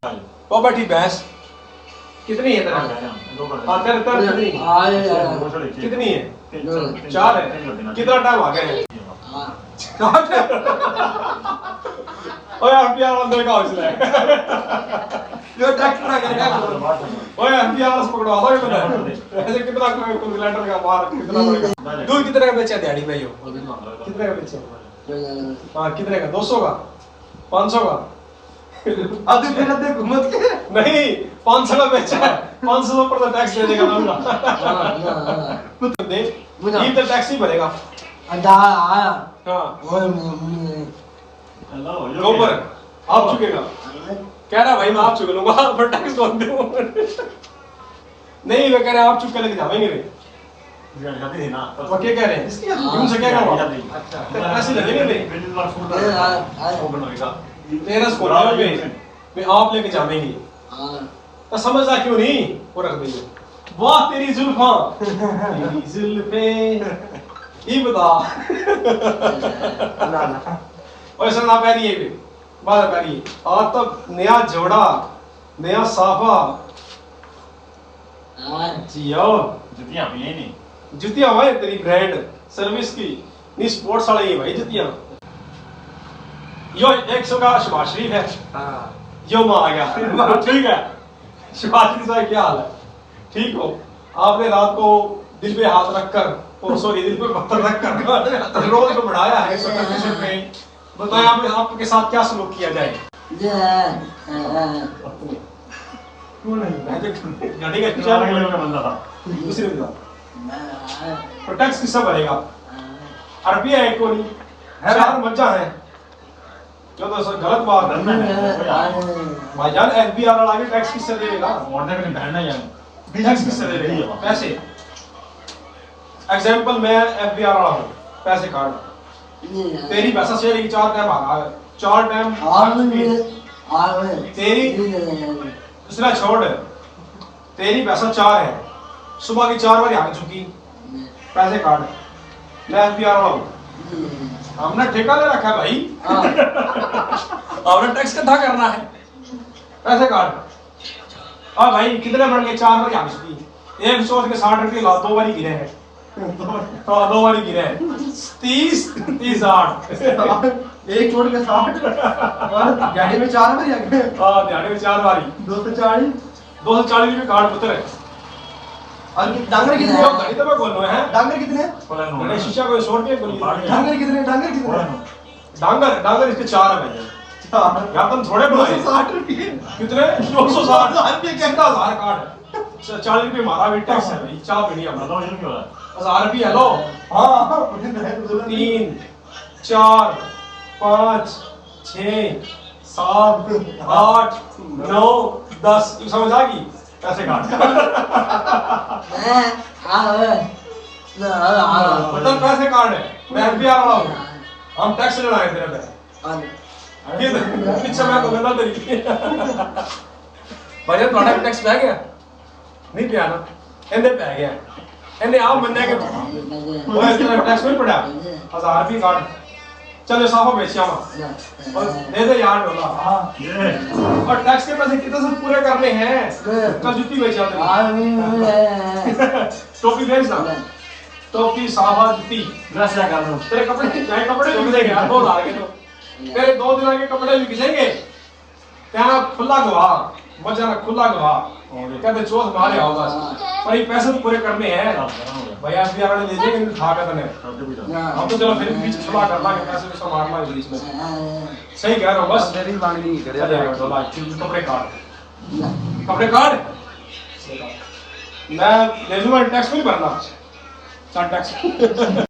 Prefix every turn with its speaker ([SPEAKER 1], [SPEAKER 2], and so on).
[SPEAKER 1] वो बैठी भैंस कितनी है तेरा? कितनी है? 4 है। कितना टाइम आ गया है? ओए एफबीआई वाला देखा उसने जो ट्रैक्टर आ गया ओए एफबीआई वाला से पकड़वा दो ये बंदा ऐसे कितना कैलकुलेटर का मार कितना पड़ेगा? दूध कितने का बेचा दिहाड़ी में? यो कितने का बेचा? हां कितने का? 200 का 500 का अब फिर दे घुमत के नहीं 500 का बेचा 500 पर तो टैक्स दे देगा ना दे ये तो टैक्स ही भरेगा
[SPEAKER 2] अंडा आया
[SPEAKER 1] हां
[SPEAKER 3] हेलो
[SPEAKER 1] गोबर आप चुकेगा कह रहा भाई मैं आप चुक लूंगा पर टैक्स कौन दूं नहीं मैं कह रहा आप चुक के लेके जाएंगे रे
[SPEAKER 3] जाती थी ना
[SPEAKER 1] तो क्या कह रहे हैं क्यों से क्या करवा अच्छा ऐसे लगेंगे नहीं
[SPEAKER 3] वो बनवाएगा
[SPEAKER 1] तेरा स्कूल में आप लेके जाएंगे तो समझदा क्यों नहीं वो रख दीजिए वाह तेरी जुल्फां तेरी जुल्फे ये बता और सर ना पैरी है बात पैरी आज तक नया जोड़ा नया साफा जियो
[SPEAKER 3] जुतियां भी नहीं
[SPEAKER 1] जुतियां भाई तेरी ब्रांड सर्विस की नहीं स्पोर्ट्स वाला ही भाई जुतियां यो 100 का शबाज शरीफ है हां यो मां आ गया ठीक है शबाज शरीफ साहब क्या हाल है ठीक हो आपने रात को दिल पे हाथ रखकर और सॉरी दिल पे पत्थर रखकर रोज को बढ़ाया है 100 पे बताएं आपके साथ क्या सलूक किया जाए कौन है गाड़ी का 4
[SPEAKER 3] किलो का बंदा था
[SPEAKER 1] दूसरे बंदा तो टैक्स किससे भरेगा अरबी है को नहीं 4 मज्जा है जो तो सर गलत बात है भाईजान एफबीआर वाला आगे टैक्स किससे देगा
[SPEAKER 3] मोड़ने के बहन है यार
[SPEAKER 1] टैक्स किससे देगा पैसे एग्जांपल मैं एफबीआर वाला हूं पैसे काट तेरी पैसा शेयर की 4 टाइम आ रहा है 4 टाइम तेरी दूसरा छोड़ तेरी पैसा 4 है सुबह की 4 बार आ चुकी पैसे काट मैं एफबीआर वाला हूं हमने ठेका ले रखा है भाई हमने टैक्स इकट्ठा करना है पैसे काट और भाई कितने बढ़ गए 4 बार आ चुकी एक सोच के 60 रुपए ला 2 बारी गिरे हैं 2 बारी गिरे हैं 30 60
[SPEAKER 2] एक छोड़ के 60 और गाड़ी में 4 बार आ गए
[SPEAKER 1] हां दिहाड़ी में 4 बारी 240 रुपए कार्ड पुत्र है
[SPEAKER 2] और डांगर कितने
[SPEAKER 1] यो गाड़ी तो मैं बोल रहा है
[SPEAKER 2] डांगर कितने
[SPEAKER 1] मैंने शीशा को 100 रुपए बोली
[SPEAKER 2] डांगर कितने
[SPEAKER 1] डांगर इसके 4 है भाई यार तुम थोड़े बनाए
[SPEAKER 2] 260 रुपए
[SPEAKER 1] कितने 260 रुपए कितना 1000 कार्ड है 40 रुपए मारा भी टैक्स है भाई चाह भी नहीं अपना
[SPEAKER 3] बताओ ये क्यों हो रहा है
[SPEAKER 1] 1000 रुपए हेलो हां 3 4 5 6 7 8 9 10 समझ आ गई पैसे काट मतलब पैसे काट है मैं एफबीआर वाला हूं हम टैक्स लड़ाए तेरे पे ये पीछे मैं तो गंदा तरीके भाई थोड़ा टैक्स पै गया नहीं पिया ना ਇਹਦੇ ਪੈ ਗਿਆ ਇਹਨੇ ਆ ਮੰਨਿਆ ਕਿ ਉਹ ਇਸ ਤਰ੍ਹਾਂ ਟੈਕਸ ਨਹੀਂ ਪੜਿਆ 1000 रुपए काट चलो साफा बेचा और दे दे यार डोला हां और टैक्स के पैसे कितने से पूरे करने हैं कल जुत्ती बेचा दे टोपी बेच ना टोपी साफा जुत्ती
[SPEAKER 3] ड्रेस क्या कर रहे हो
[SPEAKER 1] तेरे कपड़े नए कपड़े बिक जाएंगे यार 2000 के तो तेरे 2 दिन के कपड़े बिक जाएंगे क्या खुला गवा मजा ना खुला गवा कहते चोट मारे आओ बस पर ये पैसे तो पूरे करने हैं भैया एफबीआर वाले ले जाएंगे इनको खा कर तने हम तो चलो फिर बीच में सुलह कर लांगे पैसे भी मारना है बीच में सही कह रहा हूं बस तेरी मांगनी करे डोला कपड़े काट मैं ले लूंगा टैक्स नहीं भरना 4 टैक्स